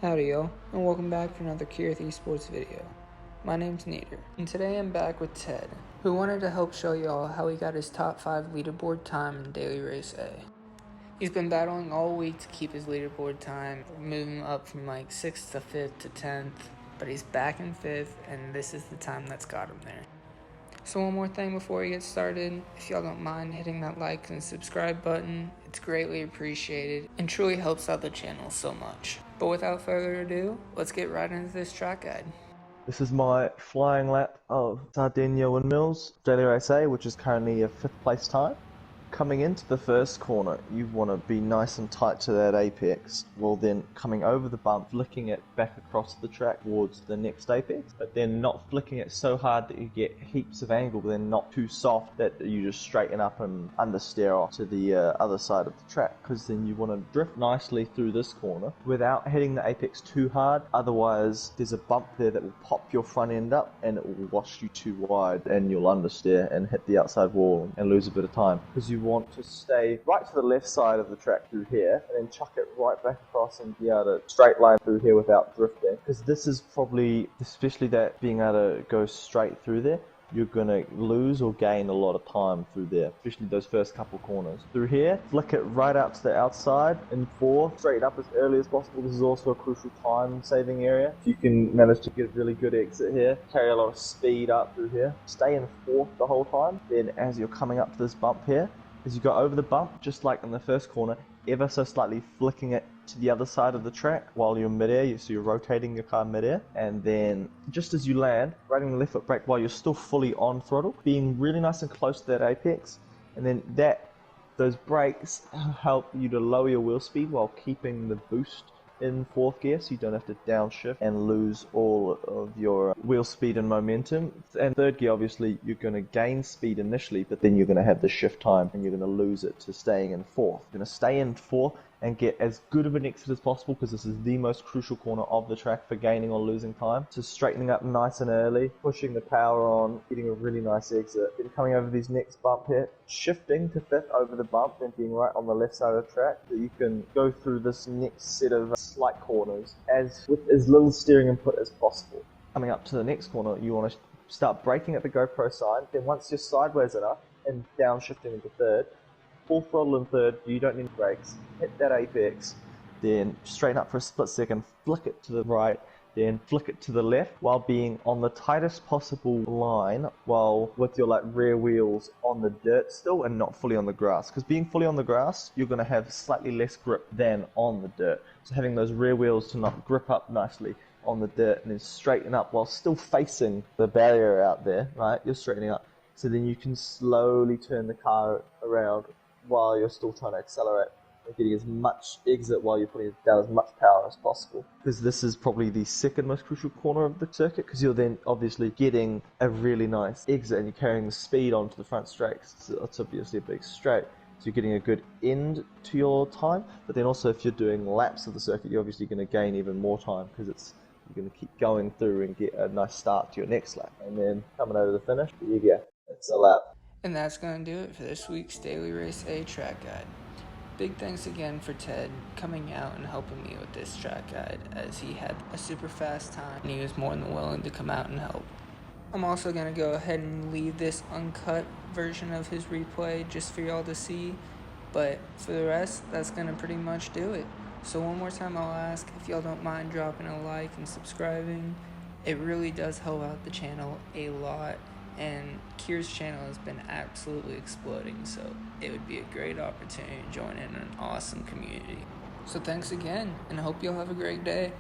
Howdy y'all, and welcome back for another Kireth esports video. My name's Nader, and today I'm back with Ted, who wanted to help show y'all how he got his top 5 leaderboard time in Daily Race A. He's been battling all week to keep his leaderboard time, moving up from like 6th to 5th to 10th, but he's back in 5th, and this is the time that's got him there. So one more thing before we get started, if y'all don't mind hitting that like and subscribe button, it's greatly appreciated and truly helps out the channel so much. But without further ado, let's get right into this track guide. This is my flying lap of Sardegna Windmills, Daily Race A, which is currently a 5th place time. Coming into the first corner, you want to be nice and tight to that apex, while then coming over the bump, flicking it back across the track towards the next apex, but then not flicking it so hard that you get heaps of angle, but then not too soft that you just straighten up and understeer off to the other side of the track, because then you want to drift nicely through this corner without hitting the apex too hard. Otherwise, there's a bump there that will pop your front end up and it will wash you too wide, and you'll understeer and hit the outside wall and lose a bit of time, because you want to stay right to the left side of the track through here and then chuck it right back across and be able to straight line through here without drifting, because this is probably, especially that being able to go straight through there, you're going to lose or gain a lot of time through there, especially those first couple corners. Through here, flick it right out to the outside in 4, straight up as early as possible. This is also a crucial time saving area. If you can manage to get a really good exit here, carry a lot of speed up through here, stay in 4th the whole time. Then as you're coming up to this bump here, as you go over the bump, just like in the first corner, ever so slightly flicking it to the other side of the track while you're midair, so you're rotating your car midair, and then just as you land, riding the left foot brake while you're still fully on throttle, being really nice and close to that apex, and then those brakes help you to lower your wheel speed while keeping the boost in 4th gear, so you don't have to downshift and lose all of your wheel speed and momentum. And 3rd gear, obviously, you're going to gain speed initially, but then you're going to have the shift time and you're going to lose it to staying in 4th. You're going to stay in 4th and get as good of an exit as possible, because this is the most crucial corner of the track for gaining or losing time. So straightening up nice and early, pushing the power on, getting a really nice exit, then coming over these next bump here, shifting to 5th over the bump and being right on the left side of the track, so you can go through this next set of slight corners with as little steering input as possible. Coming up to the next corner, you want to start braking at the GoPro side, then once you're sideways enough and downshifting into 3rd, full throttle in 3rd, you don't need brakes, hit that apex, then straighten up for a split second, flick it to the right, then flick it to the left while being on the tightest possible line, while with your rear wheels on the dirt still and not fully on the grass, because being fully on the grass, you're going to have slightly less grip than on the dirt. So having those rear wheels to not grip up nicely on the dirt and then straighten up while still facing the barrier out there, right? You're straightening up, so then you can slowly turn the car around while you're still trying to accelerate and getting as much exit while you're putting down as much power as possible. Because this is probably the 2nd most crucial corner of the circuit, because you're then obviously getting a really nice exit and you're carrying the speed onto the front straight. So it's obviously a big straight, so you're getting a good end to your time, but then also if you're doing laps of the circuit, you're obviously going to gain even more time, because you're going to keep going through and get a nice start to your next lap. And then coming over the finish, there you go, it's a lap. And that's going to do it for this week's Daily Race A track guide. Big thanks again for Ted coming out and helping me with this track guide, as he had a super fast time and he was more than willing to come out and help. I'm also going to go ahead and leave this uncut version of his replay just for y'all to see, but for the rest, that's going to pretty much do it. So one more time I'll ask if y'all don't mind dropping a like and subscribing. It really does help out the channel a lot, and Kireth's channel has been absolutely exploding, so it would be a great opportunity to join in an awesome community. So thanks again, and I hope y'all have a great day.